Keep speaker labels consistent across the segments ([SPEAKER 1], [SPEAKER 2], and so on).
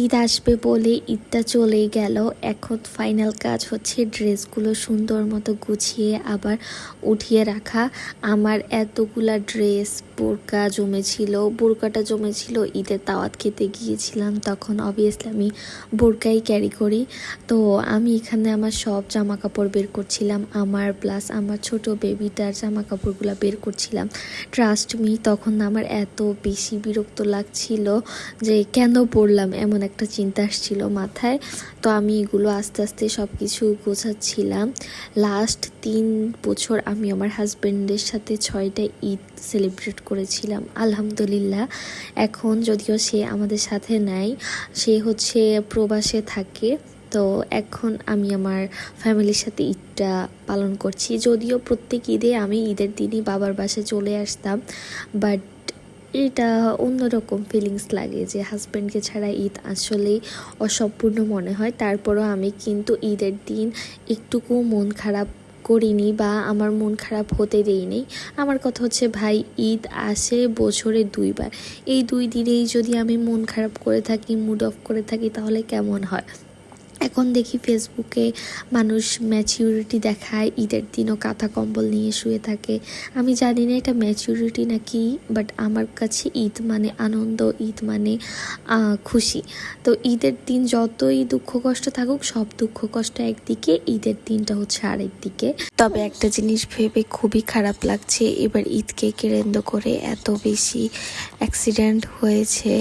[SPEAKER 1] ঈদ আসবে বলে ঈদটা চলেই গেল। এখন ফাইনাল কাজ হচ্ছে ড্রেসগুলো সুন্দর মতো গুছিয়ে আবার উঠিয়ে রাখা। আমার এতগুলা ড্রেস বোরকাটা জমেছিল ঈদের দাওয়াত খেতে গিয়েছিলাম, তখন অবভিয়াসলি আমি বোরকাই ক্যারি করি। তো আমি এখানে আমার সব জামা কাপড় বের করছিলাম, আমার প্লাস আমার ছোট বেবিটার জামা কাপড়গুলো বের করছিলাম। ট্রাস্ট মি, তখন আমার এত বেশি বিরক্ত লাগছিল যে কেন পড়লাম, এমন একটা চিন্তা আসছিল মাথায়। তো আমি এগুলো আস্তে আস্তে সব কিছু গোছাচ্ছিলাম। লাস্ট 3 বছর আমি আমার হাজব্যান্ডের সাথে 6টা ঈদ সেলিব্রেট করেছিলাম আলহামদুলিল্লাহ। এখন যদিও সে আমাদের সাথে নাই, সে হচ্ছে প্রবাসে থাকে। তো এখন আমি আমার ফ্যামিলির সাথে ঈদটা পালন করছি। যদিও প্রত্যেক ঈদে আমি ঈদের দিনই বাবার বাসায় চলে আসতাম, বাট এটা অন্যরকম ফিলিংস লাগে যে হাজব্যান্ডকে ছাড়া ঈদ আসলেই অসম্পূর্ণ মনে হয়। তারপরও আমি কিন্তু ঈদের দিন একটুকু মন খারাপ করিনি বা আমার মন খারাপ হতে দেইনি। আমার কথা হচ্ছে ভাই, ঈদ আসে বছরে 2 বার, এই 2 দিনেই যদি আমি মন খারাপ করে থাকি, মুড অফ করে থাকি, তাহলে কেমন হয়? এখন দেখি ফেসবুকে মানুষ ম্যাচিউরিটি দেখায়, ঈদের দিনও কাঁথা কম্বল নিয়ে শুয়ে থাকে। আমি জানি না এটা ম্যাচিউরিটি নাকি, বাট আমার কাছে ঈদ মানে আনন্দ, ঈদ মানে খুশি। তো ঈদের দিন যতই দুঃখ কষ্ট থাকুক, সব দুঃখ কষ্ট একদিকে, ঈদের দিনটা হচ্ছে আরেক দিকে। তবে একটা জিনিস ভেবে খুবই খারাপ লাগছে, এবার ঈদকে কেন্দ্র করে এত বেশি অ্যাক্সিডেন্ট হয়েছে।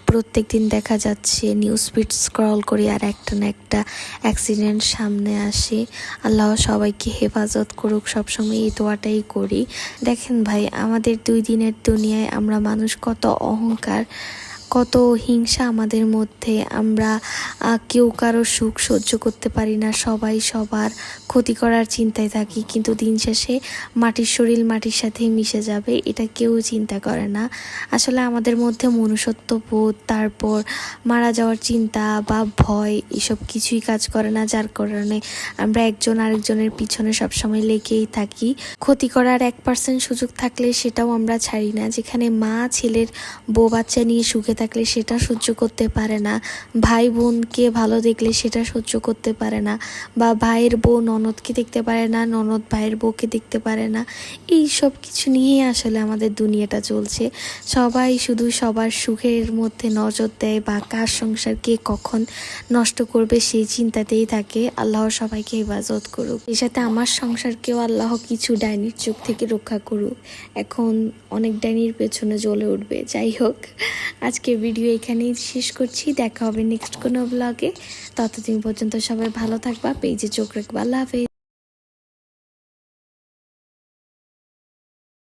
[SPEAKER 1] প্রত্যেক দিন দেখা যাচ্ছে নিউজ ফিড স্ক্রল করি আর একটা না একটা অ্যাক্সিডেন্ট সামনে আসে। আল্লাহ সবাইকে হেফাজত করুক, সবসময় এই দোয়াটাই করি। দেখেন ভাই, আমাদের 2 দিনের দুনিয়ায় আমরা মানুষ কত অহংকার, কত হিংসা আমাদের মধ্যে। আমরা কেউ কারো সুখ সহ্য করতে পারি না, সবাই সবার ক্ষতি করার চিন্তায় থাকি, কিন্তু দিন শেষে মাটির শরীর মাটির সাথেই মিশে যাবে, এটা কেউ চিন্তা করে না। আসলে আমাদের মধ্যে মনুষ্যত্ব বোধ, তারপর মারা যাওয়ার চিন্তা বা ভয়, এসব কিছুই কাজ করে না, যার কারণে আমরা একজন আরেকজনের পিছনে সবসময় লেগেই থাকি। ক্ষতি করার 1% সুযোগ থাকলে সেটাও আমরা ছাড়ি না। যেখানে মা ছেলের বউ বাচ্চা নিয়ে সুখে থাকলে সেটা সহ্য করতে পারে না, ভাই বোনকে ভালো দেখলে সেটা সহ্য করতে পারে না, বা ভাইয়ের বউ ননদকে দেখতে পারে না, ননদ ভাইয়ের বউকে দেখতে পারে না। এই সব কিছু নিয়েই আসলে আমাদের দুনিয়াটা চলছে। সবাই শুধু সবার সুখের মধ্যে নজর দেয় বা কার সংসার কে কখন নষ্ট করবে সেই চিন্তাতেই থাকে। আল্লাহ সবাইকে হেফাজত করুক, এর সাথে আমার সংসারকেও আল্লাহ কিছু ডাইনির চোখ থেকে রক্ষা করুক। এখন অনেক ডাইনির পেছনে জ্বলে উঠবে। যাই হোক, আজকে ভিডিও এখানেই শেষ করছি, দেখা হবে নেক্সট কোনো ব্লগে। ততদিন পর্যন্ত সবাই ভালো থাকবা, পেজে চোখ রাখবা। আল্লাহ হাফেজ।